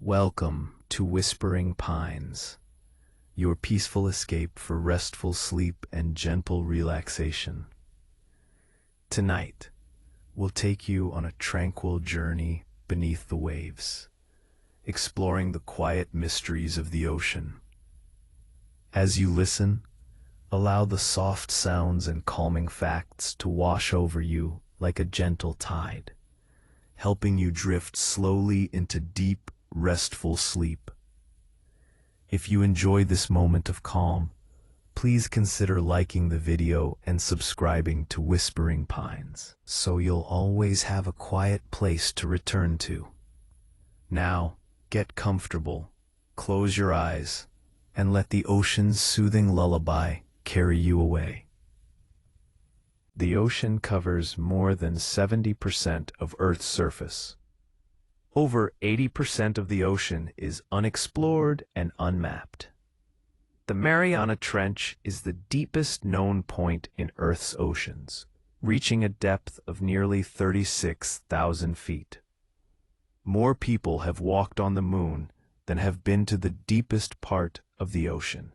Welcome to Whispering Pines, your peaceful escape for restful sleep and gentle relaxation. Tonight, we'll take you on a tranquil journey beneath the waves, exploring the quiet mysteries of the ocean. As you listen, allow the soft sounds and calming facts to wash over you like a gentle tide, helping you drift slowly into deep, restful sleep. If you enjoy this moment of calm, please consider liking the video and subscribing to Whispering Pines, so you'll always have a quiet place to return to. Now, get comfortable, close your eyes, and let the ocean's soothing lullaby carry you away. The ocean covers more than 70% of Earth's surface. Over 80% of the ocean is unexplored and unmapped. The Mariana Trench is the deepest known point in Earth's oceans, reaching a depth of nearly 36,000 feet. More people have walked on the moon than have been to the deepest part of the ocean.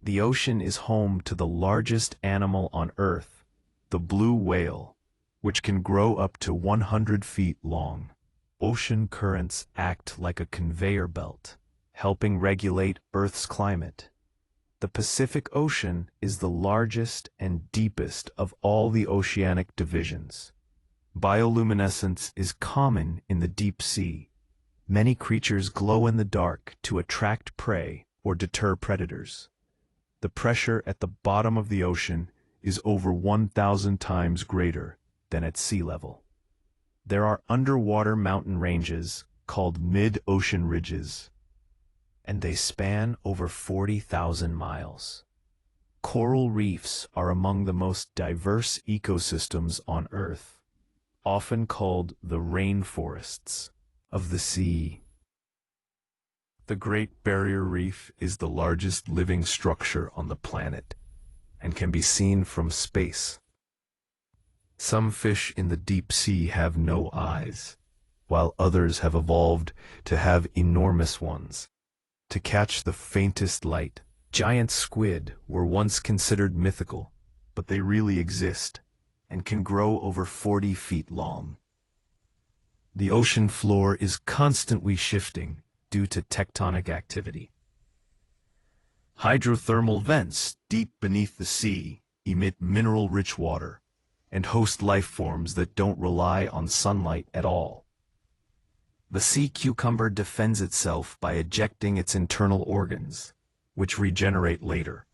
The ocean is home to the largest animal on Earth, the blue whale, which can grow up to 100 feet long. Ocean currents act like a conveyor belt, helping regulate Earth's climate. The Pacific Ocean is the largest and deepest of all the oceanic divisions. Bioluminescence is common in the deep sea. Many creatures glow in the dark to attract prey or deter predators. The pressure at the bottom of the ocean is over 1,000 times greater than at sea level. There are underwater mountain ranges called mid-ocean ridges, and they span over 40,000 miles. Coral reefs are among the most diverse ecosystems on Earth, often called the rainforests of the sea. The Great Barrier Reef is the largest living structure on the planet and can be seen from space. Some fish in the deep sea have no eyes, while others have evolved to have enormous ones. To catch the faintest light, giant squid were once considered mythical, but they really exist and can grow over 40 feet long. The ocean floor is constantly shifting due to tectonic activity. Hydrothermal vents deep beneath the sea emit mineral-rich water and host life forms that don't rely on sunlight at all. The sea cucumber defends itself by ejecting its internal organs, which regenerate later.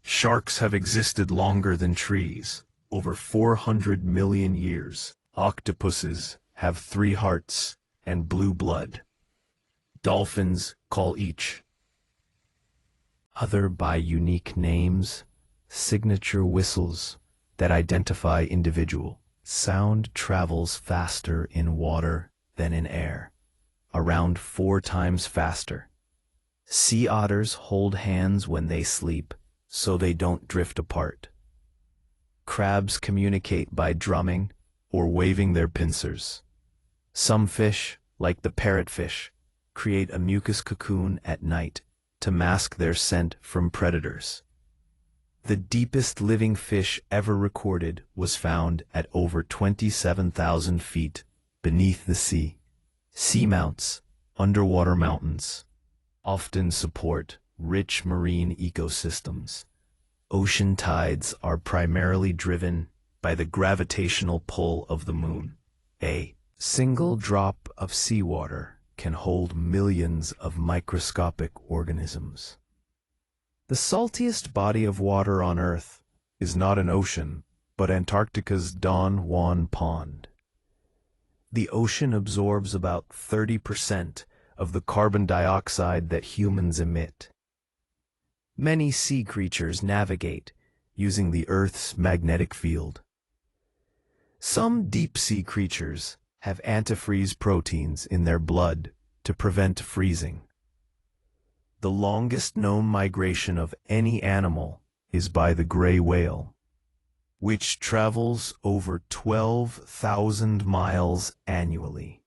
Sharks have existed longer than trees, over 400 million years. Octopuses have 3 hearts and blue blood. Dolphins call each other by unique names, signature whistles that identify individual. Sound travels faster in water than in air, around 4 times faster. Sea otters hold hands when they sleep, so they don't drift apart. Crabs communicate by drumming or waving their pincers. Some fish, like the parrotfish, create a mucus cocoon at night to mask their scent from predators. The deepest living fish ever recorded was found at over 27,000 feet beneath the sea. Seamounts, underwater mountains, often support rich marine ecosystems. Ocean tides are primarily driven by the gravitational pull of the moon. A single drop of seawater can hold millions of microscopic organisms. The saltiest body of water on Earth is not an ocean, but Antarctica's Don Juan Pond. The ocean absorbs about 30% of the carbon dioxide that humans emit. Many sea creatures navigate using the Earth's magnetic field. Some deep-sea creatures have antifreeze proteins in their blood to prevent freezing. The longest known migration of any animal is by the gray whale, which travels over 12,000 miles annually.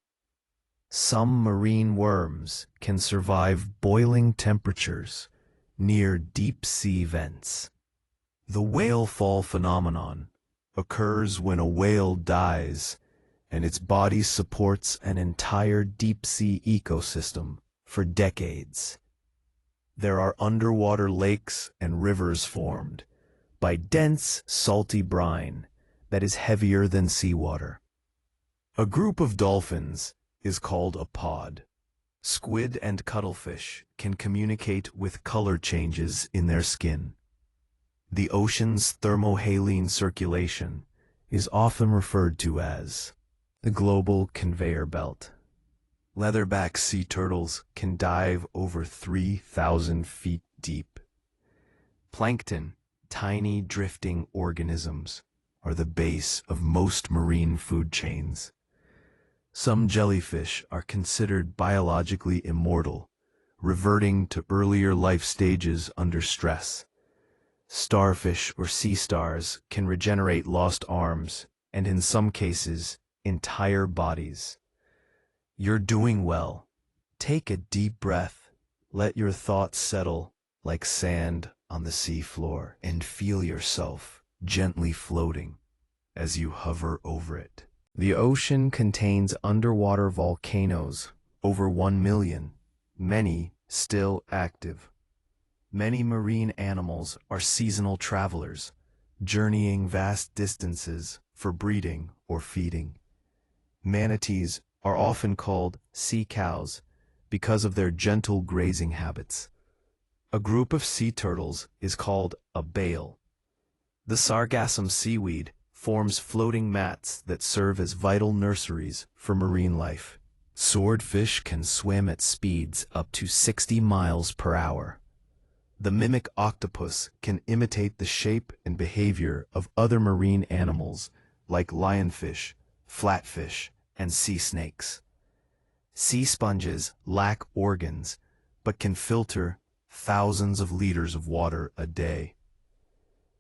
Some marine worms can survive boiling temperatures near deep-sea vents. The whale fall phenomenon occurs when a whale dies and its body supports an entire deep-sea ecosystem for decades. There are underwater lakes and rivers formed by dense, salty brine that is heavier than seawater. A group of dolphins is called a pod. Squid and cuttlefish can communicate with color changes in their skin. The ocean's thermohaline circulation is often referred to as the global conveyor belt. Leatherback sea turtles can dive over 3,000 feet deep. Plankton, tiny drifting organisms, are the base of most marine food chains. Some jellyfish are considered biologically immortal, reverting to earlier life stages under stress. Starfish or sea stars can regenerate lost arms, and in some cases, entire bodies. You're doing well. Take a deep breath. Let your thoughts settle like sand on the sea floor and feel yourself gently floating as you hover over it. The ocean contains underwater volcanoes, over 1 million, many still active. Many marine animals are seasonal travelers, journeying vast distances for breeding or feeding. Manatees are often called sea cows because of their gentle grazing habits. A group of sea turtles is called a bale. The sargassum seaweed forms floating mats that serve as vital nurseries for marine life. Swordfish can swim at speeds up to 60 miles per hour. The mimic octopus can imitate the shape and behavior of other marine animals like lionfish, flatfish, and sea snakes. Sea sponges lack organs, but can filter thousands of liters of water a day.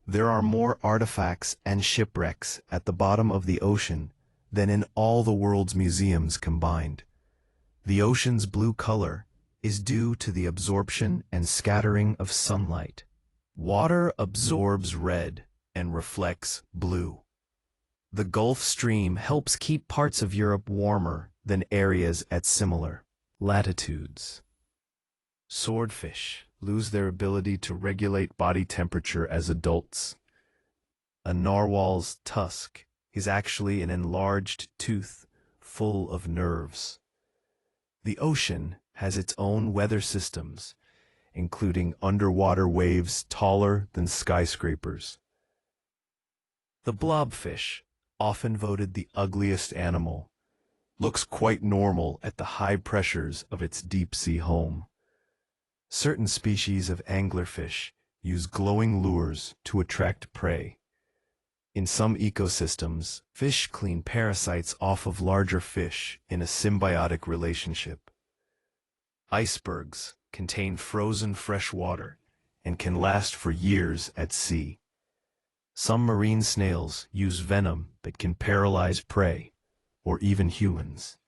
There are more artifacts and shipwrecks at the bottom of the ocean than in all the world's museums combined. The ocean's blue color is due to the absorption and scattering of sunlight. Water absorbs red and reflects blue. The Gulf Stream helps keep parts of Europe warmer than areas at similar latitudes. Swordfish lose their ability to regulate body temperature as adults. A narwhal's tusk is actually an enlarged tooth full of nerves. The ocean has its own weather systems, including underwater waves taller than skyscrapers. The blobfish, often voted the ugliest animal, looks quite normal at the high pressures of its deep-sea home. Certain species of anglerfish use glowing lures to attract prey. In some ecosystems, fish clean parasites off of larger fish in a symbiotic relationship. Icebergs contain frozen fresh water and can last for years at sea. Some marine snails use venom that can paralyze prey, or even humans.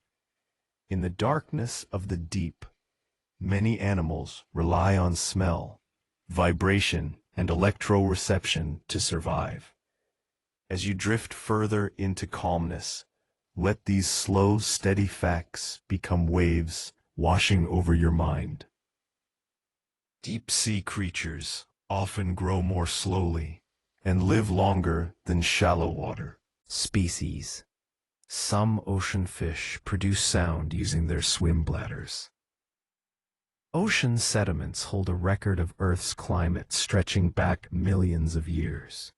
In the darkness of the deep, many animals rely on smell, vibration, and electroreception to survive. As you drift further into calmness, let these slow, steady facts become waves washing over your mind. Deep-sea creatures often grow more slowly and live longer than shallow water species. Some ocean fish produce sound using their swim bladders. Ocean sediments hold a record of Earth's climate stretching back millions of years.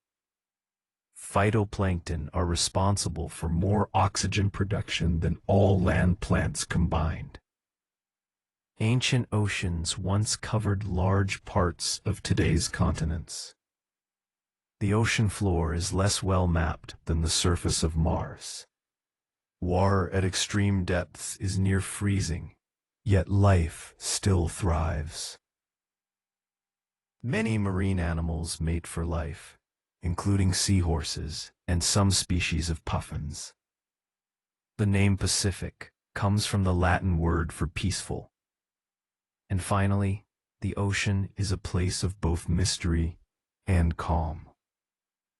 Phytoplankton are responsible for more oxygen production than all land plants combined. Ancient oceans once covered large parts of today's continents. The ocean floor is less well mapped than the surface of Mars. Water at extreme depths is near freezing, yet life still thrives. Many marine animals mate for life, including seahorses and some species of puffins. The name Pacific comes from the Latin word for peaceful. And finally, the ocean is a place of both mystery and calm.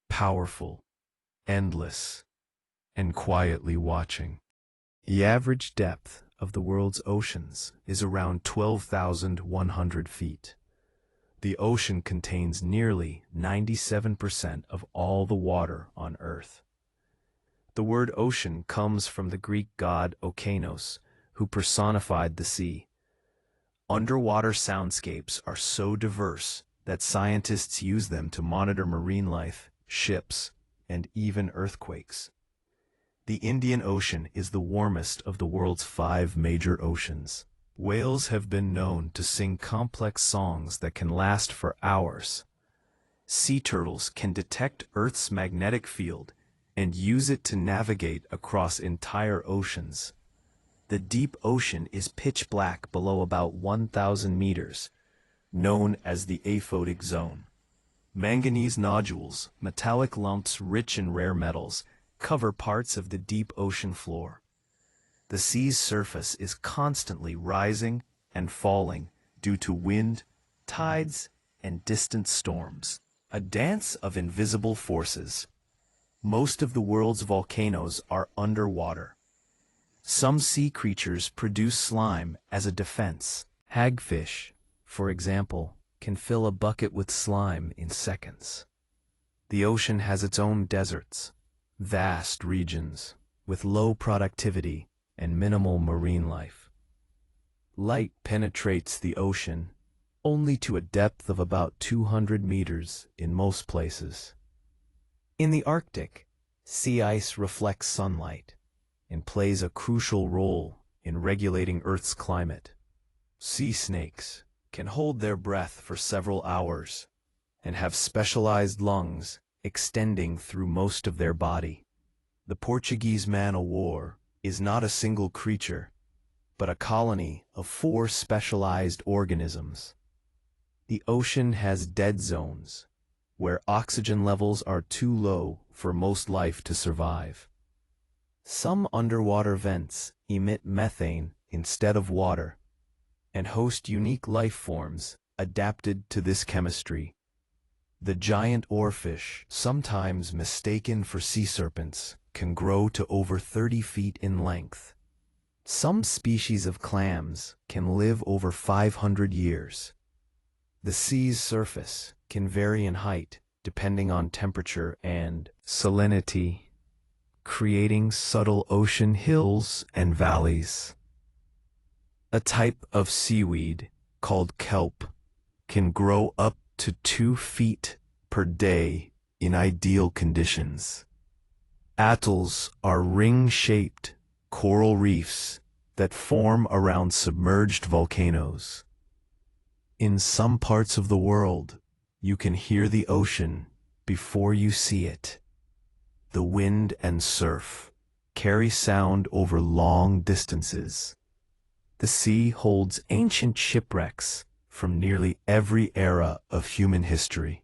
Powerful, endless, and quietly watching. The average depth of the world's oceans is around 12,100 feet. The ocean contains nearly 97% of all the water on Earth. The word ocean comes from the Greek god Okeanos, who personified the sea. Underwater soundscapes are so diverse that scientists use them to monitor marine life, ships, and even earthquakes. The Indian Ocean is the warmest of the world's 5 major oceans. Whales have been known to sing complex songs that can last for hours. Sea turtles can detect Earth's magnetic field and use it to navigate across entire oceans. The deep ocean is pitch black below about 1,000 meters, known as the aphotic zone. Manganese nodules, metallic lumps rich in rare metals, cover parts of the deep ocean floor. The sea's surface is constantly rising and falling due to wind, tides, and distant storms. A dance of invisible forces. Most of the world's volcanoes are underwater. Some sea creatures produce slime as a defense. Hagfish, for example, can fill a bucket with slime in seconds. The ocean has its own deserts, vast regions with low productivity and minimal marine life. Light penetrates the ocean only to a depth of about 200 meters in most places. In the Arctic, sea ice reflects sunlight and plays a crucial role in regulating Earth's climate. Sea snakes can hold their breath for several hours and have specialized lungs extending through most of their body. The Portuguese man-o-war is not a single creature, but a colony of 4 specialized organisms. The ocean has dead zones, where oxygen levels are too low for most life to survive. Some underwater vents emit methane instead of water, and host unique life forms adapted to this chemistry. The giant oarfish, sometimes mistaken for sea serpents, can grow to over 30 feet in length. Some species of clams can live over 500 years. The sea's surface can vary in height depending on temperature and salinity, creating subtle ocean hills and valleys. A type of seaweed called kelp can grow up to 2 feet per day in ideal conditions. Atolls are ring-shaped coral reefs that form around submerged volcanoes. In some parts of the world, you can hear the ocean before you see it. The wind and surf carry sound over long distances. The sea holds ancient shipwrecks from nearly every era of human history.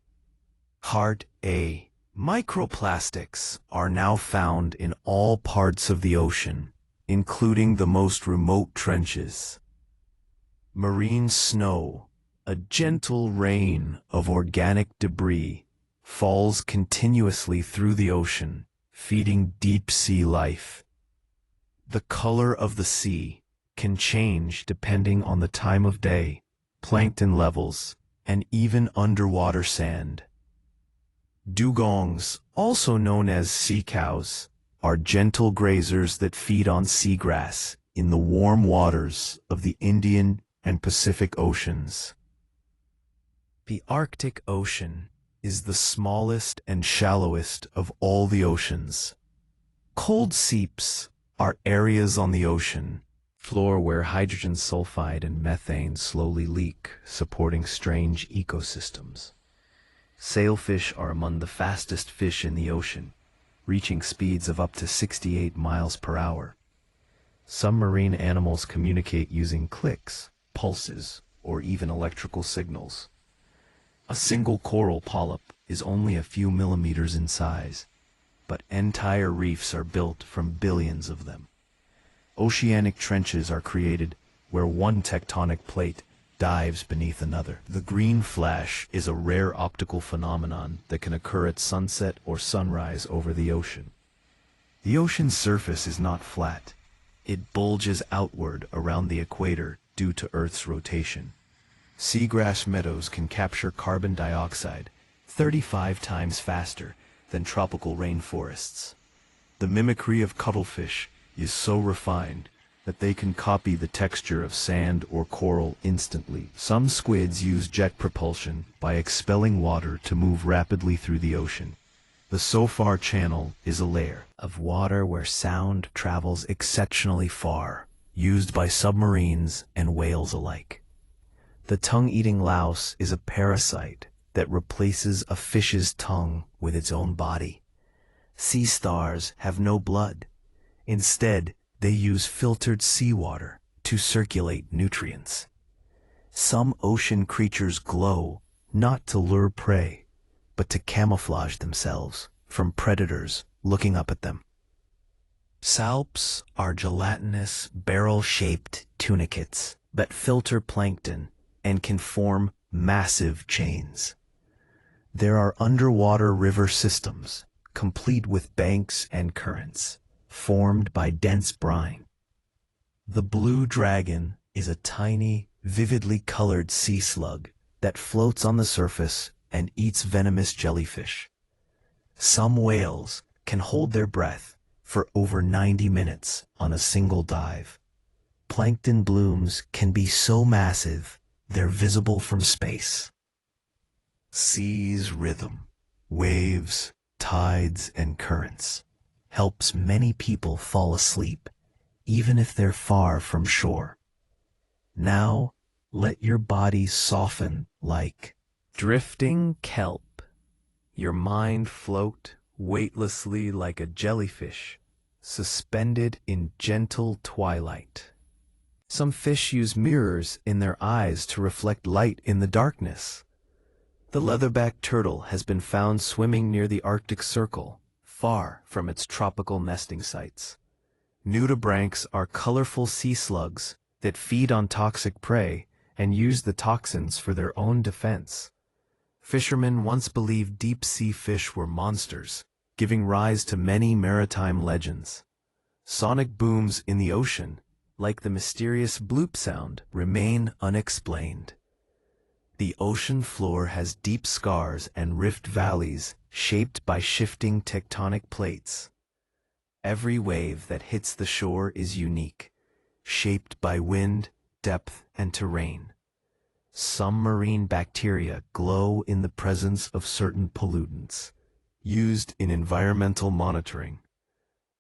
Part A. Microplastics are now found in all parts of the ocean, including the most remote trenches. Marine snow, a gentle rain of organic debris, falls continuously through the ocean, feeding deep-sea life. The color of the sea can change depending on the time of day, plankton levels, and even underwater sand. Dugongs, also known as sea cows, are gentle grazers that feed on seagrass in the warm waters of the Indian and Pacific Oceans. The Arctic Ocean is the smallest and shallowest of all the oceans. Cold seeps are areas on the ocean floor where hydrogen sulfide and methane slowly leak, supporting strange ecosystems. Sailfish are among the fastest fish in the ocean, reaching speeds of up to 68 miles per hour. Some marine animals communicate using clicks, pulses, or even electrical signals. A single coral polyp is only a few millimeters in size, but entire reefs are built from billions of them. Oceanic trenches are created where one tectonic plate dives beneath another. The green flash is a rare optical phenomenon that can occur at sunset or sunrise over the ocean. The ocean's surface is not flat. It bulges outward around the equator due to Earth's rotation. Seagrass meadows can capture carbon dioxide 35 times faster than tropical rainforests. The mimicry of cuttlefish is so refined that they can copy the texture of sand or coral instantly. Some squids use jet propulsion by expelling water to move rapidly through the ocean. The SOFAR channel is a layer of water where sound travels exceptionally far, used by submarines and whales alike. The tongue-eating louse is a parasite that replaces a fish's tongue with its own body. Sea stars have no blood. Instead, they use filtered seawater to circulate nutrients. Some ocean creatures glow not to lure prey, but to camouflage themselves from predators looking up at them. Salps are gelatinous, barrel-shaped tunicates that filter plankton and can form massive chains. There are underwater river systems, complete with banks and currents, formed by dense brine. The blue dragon is a tiny, vividly colored sea slug that floats on the surface and eats venomous jellyfish. Some whales can hold their breath for over 90 minutes on a single dive. Plankton blooms can be so massive they're visible from space. Sea's rhythm, waves, tides, and currents helps many people fall asleep, even if they're far from shore. Now, let your body soften like drifting kelp. Your mind float weightlessly like a jellyfish, suspended in gentle twilight. Some fish use mirrors in their eyes to reflect light in the darkness. The leatherback turtle has been found swimming near the Arctic Circle, far from its tropical nesting sites. Nudibranchs are colorful sea slugs that feed on toxic prey and use the toxins for their own defense. Fishermen once believed deep-sea fish were monsters, giving rise to many maritime legends. Sonic booms in the ocean, like the mysterious bloop sound, remain unexplained. The ocean floor has deep scars and rift valleys shaped by shifting tectonic plates. Every wave that hits the shore is unique, shaped by wind, depth, and terrain. Some marine bacteria glow in the presence of certain pollutants, used in environmental monitoring.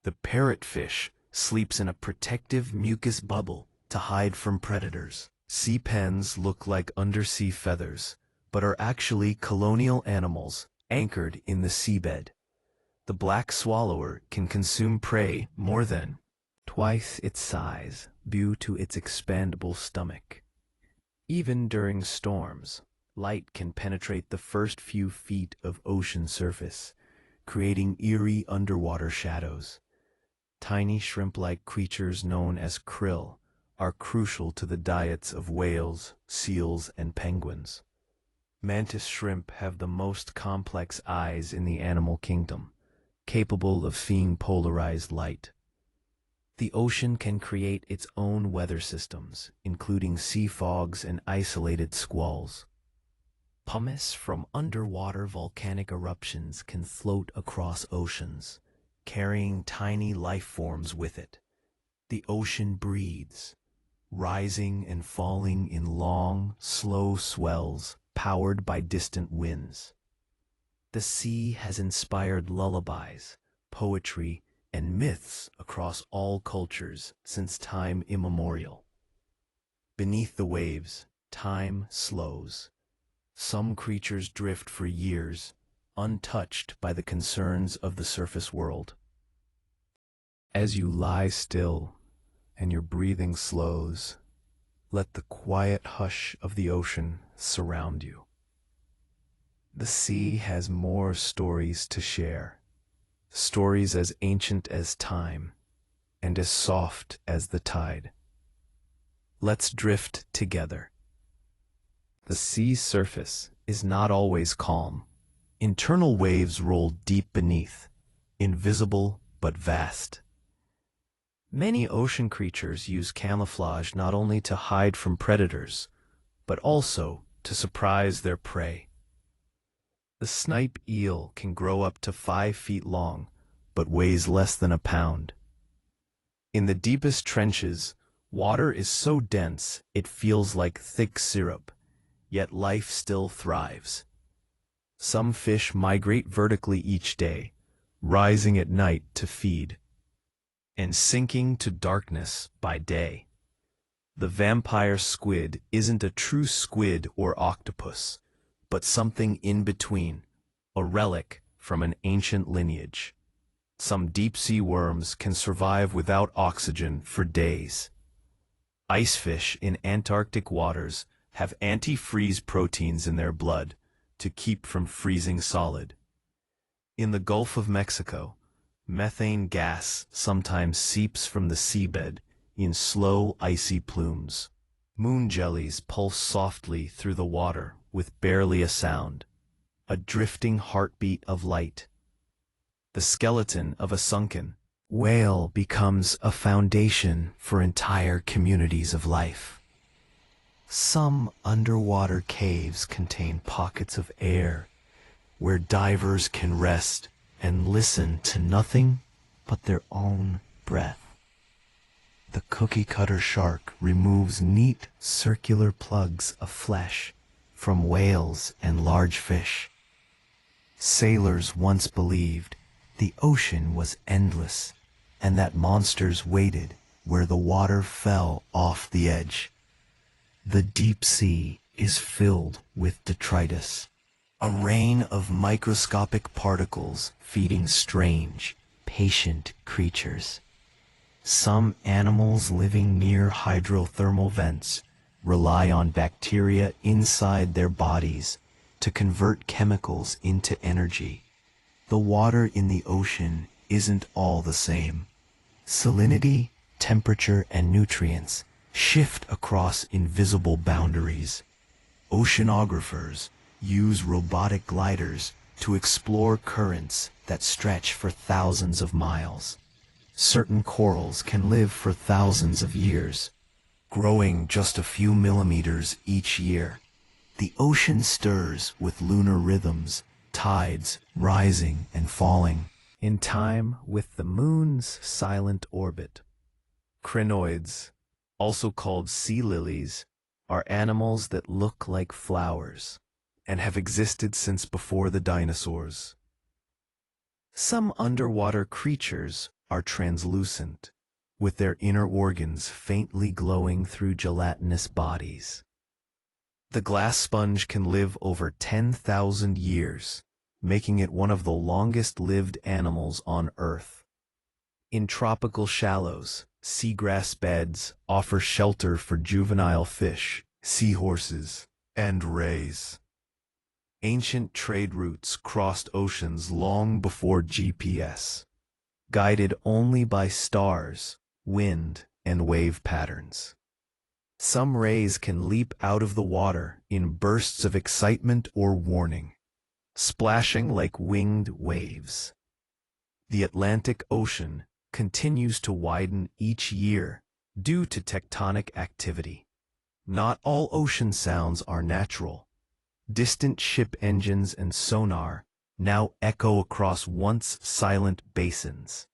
The parrotfish sleeps in a protective mucus bubble to hide from predators. Sea pens look like undersea feathers, but are actually colonial animals anchored in the seabed. The black swallower can consume prey more than twice its size due to its expandable stomach. Even during storms, light can penetrate the first few feet of ocean surface, creating eerie underwater shadows. Tiny shrimp-like creatures known as krill are crucial to the diets of whales, seals, and penguins. Mantis shrimp have the most complex eyes in the animal kingdom, capable of seeing polarized light. The ocean can create its own weather systems, including sea fogs and isolated squalls. Pumice from underwater volcanic eruptions can float across oceans, carrying tiny life forms with it. The ocean breathes, rising and falling in long, slow swells powered by distant winds. The sea has inspired lullabies, poetry, and myths across all cultures since time immemorial. Beneath the waves, time slows. Some creatures drift for years, untouched by the concerns of the surface world. As you lie still and your breathing slows, let the quiet hush of the ocean surround you. The sea has more stories to share, stories as ancient as time, and as soft as the tide. Let's drift together. The sea's surface is not always calm. Internal waves roll deep beneath, invisible but vast. Many ocean creatures use camouflage not only to hide from predators, but also to surprise their prey. The snipe eel can grow up to 5 feet long, but weighs less than a pound. In the deepest trenches, water is so dense it feels like thick syrup, yet life still thrives. Some fish migrate vertically each day, rising at night to feed, and sinking to darkness by day. The vampire squid isn't a true squid or octopus, but something in between, a relic from an ancient lineage. Some deep-sea worms can survive without oxygen for days. Icefish in Antarctic waters have antifreeze proteins in their blood to keep from freezing solid. In the Gulf of Mexico, methane gas sometimes seeps from the seabed in slow, icy plumes. Moon jellies pulse softly through the water with barely a sound, a drifting heartbeat of light. The skeleton of a sunken whale becomes a foundation for entire communities of life. Some underwater caves contain pockets of air where divers can rest and listen to nothing but their own breath. The cookie-cutter shark removes neat circular plugs of flesh from whales and large fish. Sailors once believed the ocean was endless and that monsters waited where the water fell off the edge. The deep sea is filled with detritus, a rain of microscopic particles feeding strange, patient creatures. Some animals living near hydrothermal vents rely on bacteria inside their bodies to convert chemicals into energy. The water in the ocean isn't all the same. Salinity, temperature, and nutrients shift across invisible boundaries. Oceanographers use robotic gliders to explore currents that stretch for thousands of miles. Certain corals can live for thousands of years, growing just a few millimeters each year. The ocean stirs with lunar rhythms, tides rising and falling, in time with the moon's silent orbit. Crinoids, also called sea lilies, are animals that look like flowers and have existed since before the dinosaurs. Some underwater creatures are translucent, with their inner organs faintly glowing through gelatinous bodies. The glass sponge can live over 10,000 years, making it one of the longest-lived animals on Earth. In tropical shallows, seagrass beds offer shelter for juvenile fish, seahorses, and rays. Ancient trade routes crossed oceans long before GPS, guided only by stars, wind, and wave patterns. Some rays can leap out of the water in bursts of excitement or warning, splashing like winged waves. The Atlantic Ocean continues to widen each year due to tectonic activity. Not all ocean sounds are natural. Distant ship engines and sonar now echo across once silent basins.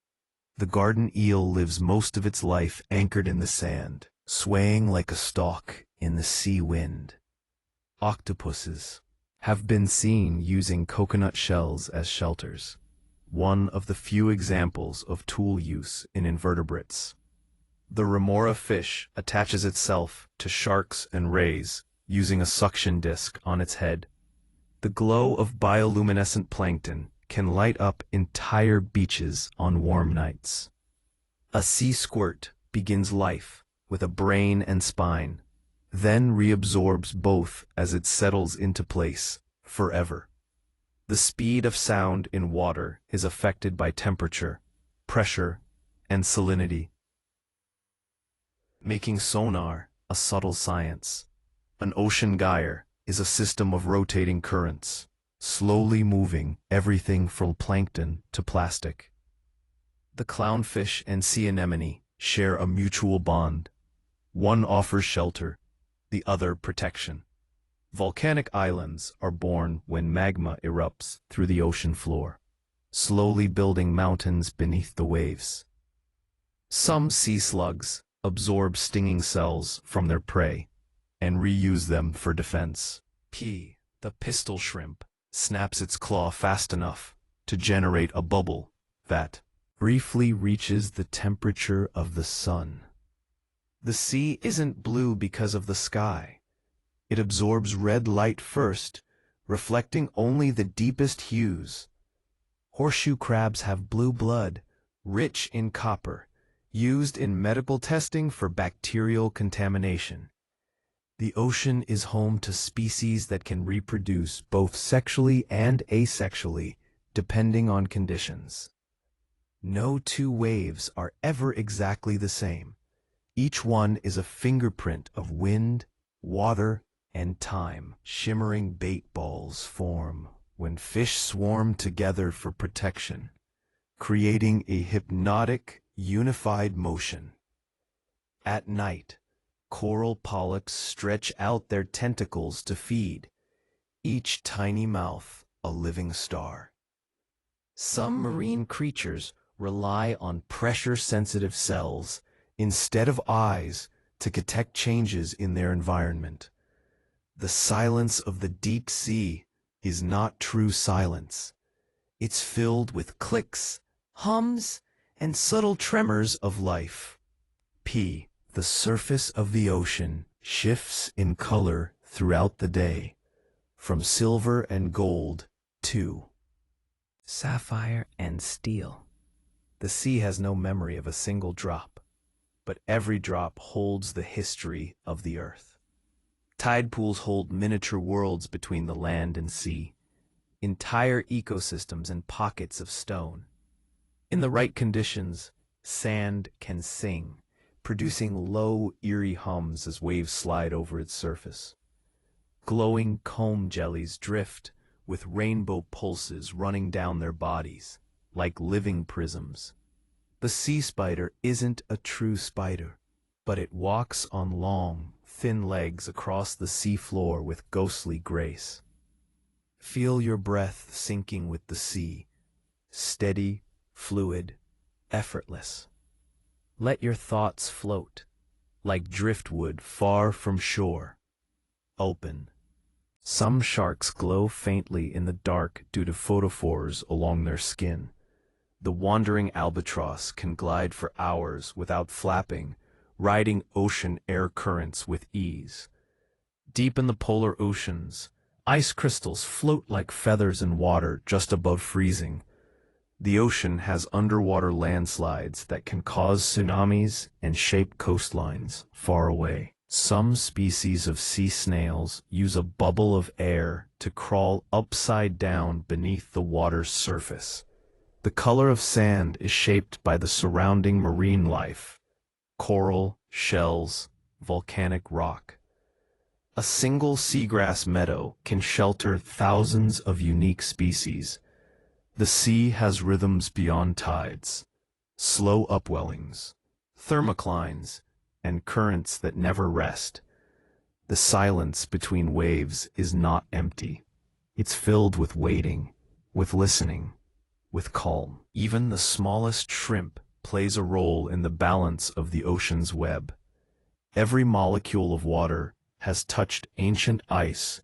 The garden eel lives most of its life anchored in the sand, swaying like a stalk in the sea wind. Octopuses have been seen using coconut shells as shelters, one of the few examples of tool use in invertebrates. The remora fish attaches itself to sharks and rays using a suction disc on its head. The glow of bioluminescent plankton can light up entire beaches on warm nights. A sea squirt begins life with a brain and spine, then reabsorbs both as it settles into place forever. The speed of sound in water is affected by temperature, pressure, and salinity. making sonar a subtle science. An ocean gyre is a system of rotating currents, slowly moving everything from plankton to plastic. The clownfish and sea anemone share a mutual bond. One offers shelter, the other protection. Volcanic islands are born when magma erupts through the ocean floor, slowly building mountains beneath the waves. Some sea slugs absorb stinging cells from their prey and reuse them for defense. The pistol shrimp, snaps its claw fast enough to generate a bubble that briefly reaches the temperature of the sun. The sea isn't blue because of the sky. It absorbs red light first, reflecting only the deepest hues. Horseshoe crabs have blue blood, rich in copper, used in medical testing for bacterial contamination. The ocean is home to species that can reproduce both sexually and asexually, depending on conditions. No two waves are ever exactly the same. Each one is a fingerprint of wind, water, and time. Shimmering bait balls form when fish swarm together for protection, creating a hypnotic, unified motion. At night, coral polyps stretch out their tentacles to feed, each tiny mouth a living star. Some marine creatures rely on pressure-sensitive cells instead of eyes to detect changes in their environment. The silence of the deep sea is not true silence. It's filled with clicks, hums, and subtle tremors of life. The surface of the ocean shifts in color throughout the day, from silver and gold to sapphire and steel. The sea has no memory of a single drop, but every drop holds the history of the earth. Tide pools hold miniature worlds between the land and sea, entire ecosystems and pockets of stone. In the right conditions, sand can sing, producing low, eerie hums as waves slide over its surface. Glowing comb jellies drift, with rainbow pulses running down their bodies, like living prisms. The sea spider isn't a true spider, but it walks on long, thin legs across the seafloor with ghostly grace. Feel your breath sinking with the sea, steady, fluid, effortless. Let your thoughts float, like driftwood far from shore. Open. Some sharks glow faintly in the dark due to photophores along their skin. The wandering albatross can glide for hours without flapping, riding ocean air currents with ease. Deep in the polar oceans, ice crystals float like feathers in water just above freezing. The ocean has underwater landslides that can cause tsunamis and shape coastlines far away. Some species of sea snails use a bubble of air to crawl upside down beneath the water's surface. The color of sand is shaped by the surrounding marine life: coral, shells, volcanic rock. A single seagrass meadow can shelter thousands of unique species. The sea has rhythms beyond tides, slow upwellings, thermoclines, and currents that never rest. The silence between waves is not empty. It's filled with waiting, with listening, with calm. Even the smallest shrimp plays a role in the balance of the ocean's web. Every molecule of water has touched ancient ice,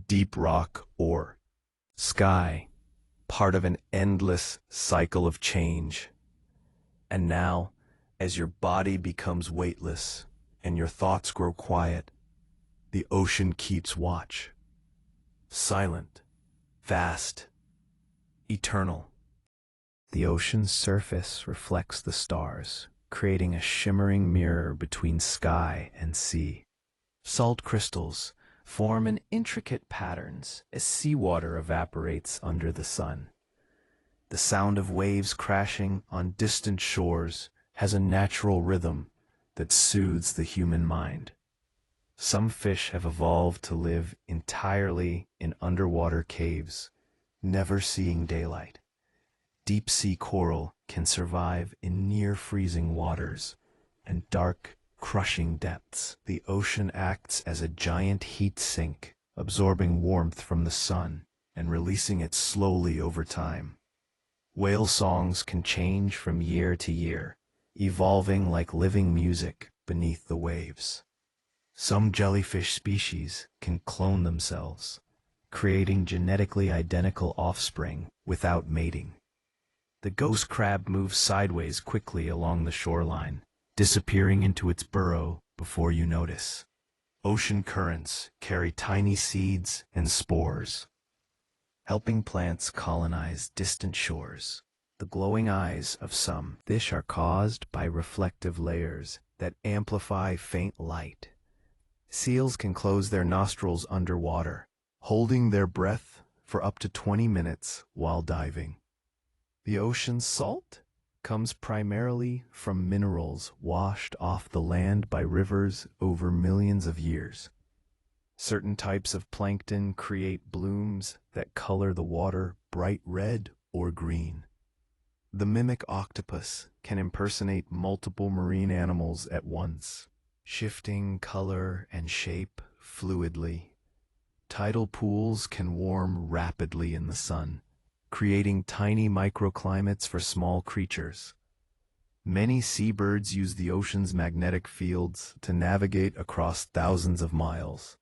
deep rock, or sky, part of an endless cycle of change. And now, as your body becomes weightless and your thoughts grow quiet, the ocean keeps watch. Silent, vast, eternal. The ocean's surface reflects the stars, creating a shimmering mirror between sky and sea. Salt crystals form in intricate patterns as seawater evaporates under the sun. The sound of waves crashing on distant shores has a natural rhythm, that soothes the human mind. Some fish have evolved to live entirely in underwater caves, never seeing daylight. Deep-sea coral can survive in near-freezing waters and dark, crushing depths. The ocean acts as a giant heat sink, absorbing warmth from the sun and releasing it slowly over time. Whale songs can change from year to year, evolving like living music beneath the waves. Some jellyfish species can clone themselves, creating genetically identical offspring without mating. The ghost crab moves sideways quickly along the shoreline, disappearing into its burrow before you notice. Ocean currents carry tiny seeds and spores, helping plants colonize distant shores. The glowing eyes of some fish are caused by reflective layers that amplify faint light. Seals can close their nostrils underwater, holding their breath for up to 20 minutes while diving. The ocean's salt comes primarily from minerals washed off the land by rivers over millions of years. Certain types of plankton create blooms that color the water bright red or green. The mimic octopus can impersonate multiple marine animals at once, shifting color and shape fluidly. Tidal pools can warm rapidly in the sun, creating tiny microclimates for small creatures. Many seabirds use the ocean's magnetic fields to navigate across thousands of miles.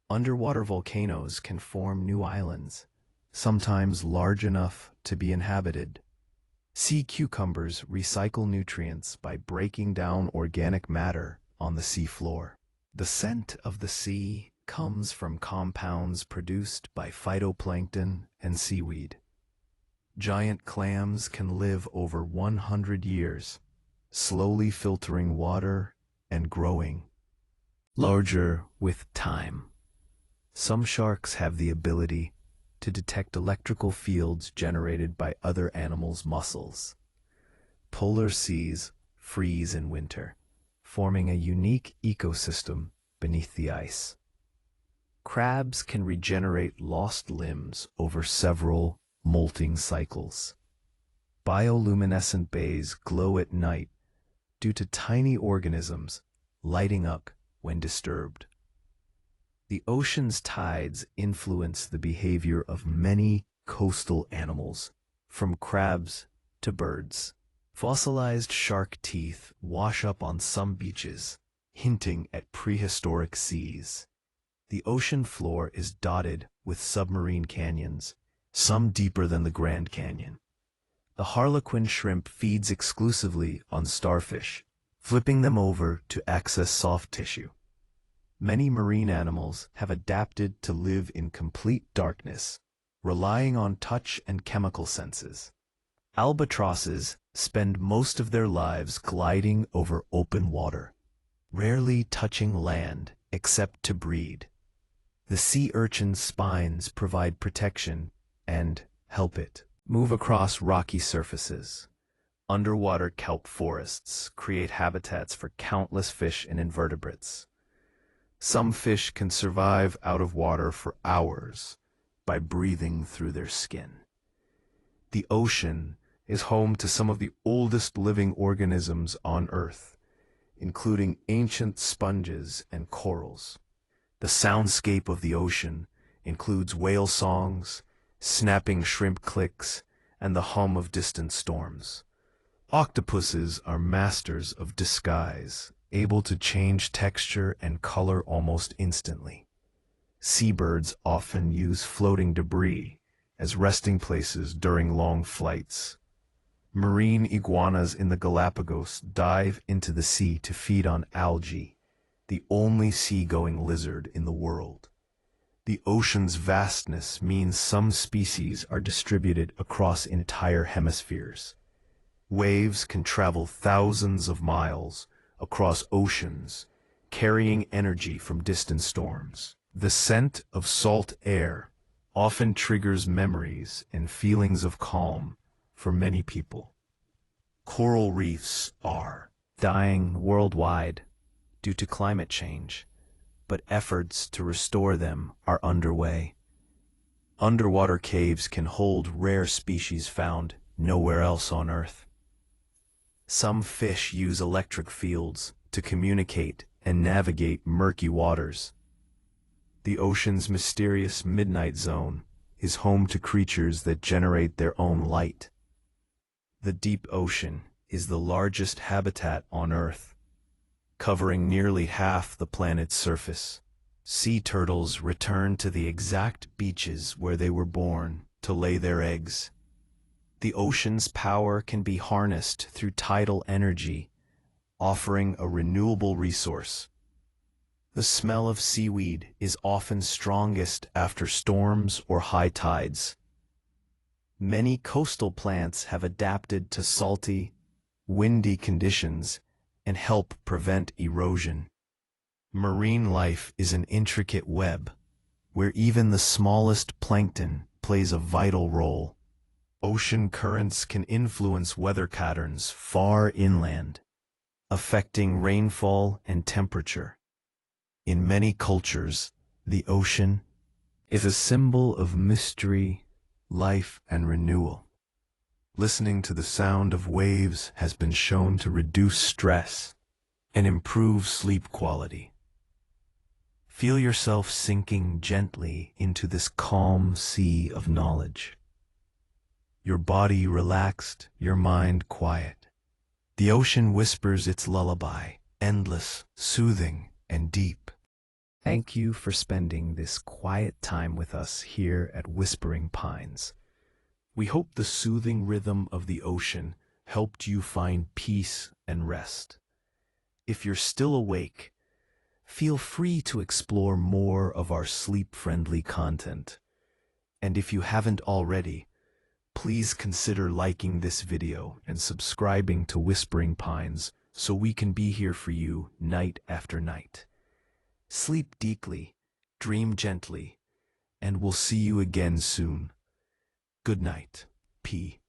Underwater volcanoes can form new islands, sometimes large enough to be inhabited. Sea cucumbers recycle nutrients by breaking down organic matter on the seafloor. The scent of the sea comes from compounds produced by phytoplankton and seaweed. Giant clams can live over 100 years, slowly filtering water and growing larger with time. Some sharks have the ability to detect electrical fields generated by other animals' muscles. Polar seas freeze in winter, forming a unique ecosystem beneath the ice. Crabs can regenerate lost limbs over several molting cycles. Bioluminescent bays glow at night due to tiny organisms lighting up when disturbed. The ocean's tides influence the behavior of many coastal animals, from crabs to birds. Fossilized shark teeth wash up on some beaches, hinting at prehistoric seas. The ocean floor is dotted with submarine canyons, some deeper than the Grand Canyon. The harlequin shrimp feeds exclusively on starfish, flipping them over to access soft tissue. Many marine animals have adapted to live in complete darkness, relying on touch and chemical senses. Albatrosses spend most of their lives gliding over open water, rarely touching land except to breed. The sea urchin's spines provide protection and help it move across rocky surfaces. Underwater kelp forests create habitats for countless fish and invertebrates. Some fish can survive out of water for hours by breathing through their skin. The ocean is home to some of the oldest living organisms on Earth, including ancient sponges and corals. The soundscape of the ocean includes whale songs, snapping shrimp clicks, and the hum of distant storms. Octopuses are masters of disguise, able to change texture and color almost instantly. Seabirds often use floating debris as resting places during long flights. Marine iguanas in the Galapagos dive into the sea to feed on algae, the only sea-going lizard in the world. The ocean's vastness means some species are distributed across entire hemispheres. Waves can travel thousands of miles across oceans, carrying energy from distant storms. The scent of salt air often triggers memories and feelings of calm for many people. Coral reefs are dying worldwide due to climate change, but efforts to restore them are underway. Underwater caves can hold rare species found nowhere else on Earth. Some fish use electric fields to communicate and navigate murky waters. The ocean's mysterious midnight zone is home to creatures that generate their own light. The deep ocean is the largest habitat on Earth, covering nearly half the planet's surface. Sea turtles return to the exact beaches where they were born to lay their eggs. The ocean's power can be harnessed through tidal energy, offering a renewable resource. The smell of seaweed is often strongest after storms or high tides. Many coastal plants have adapted to salty, windy conditions and help prevent erosion. Marine life is an intricate web, where even the smallest plankton plays a vital role. Ocean currents can influence weather patterns far inland, affecting rainfall and temperature. In many cultures, the ocean is a symbol of mystery, life, and renewal. Listening to the sound of waves has been shown to reduce stress and improve sleep quality. Feel yourself sinking gently into this calm sea of knowledge. Your body relaxed, your mind quiet. The ocean whispers its lullaby, endless, soothing, and deep. Thank you for spending this quiet time with us here at Whispering Pines. We hope the soothing rhythm of the ocean helped you find peace and rest. If you're still awake, feel free to explore more of our sleep-friendly content. And if you haven't already, please consider liking this video and subscribing to Whispering Pines so we can be here for you night after night. Sleep deeply, dream gently, and we'll see you again soon. Good night. P.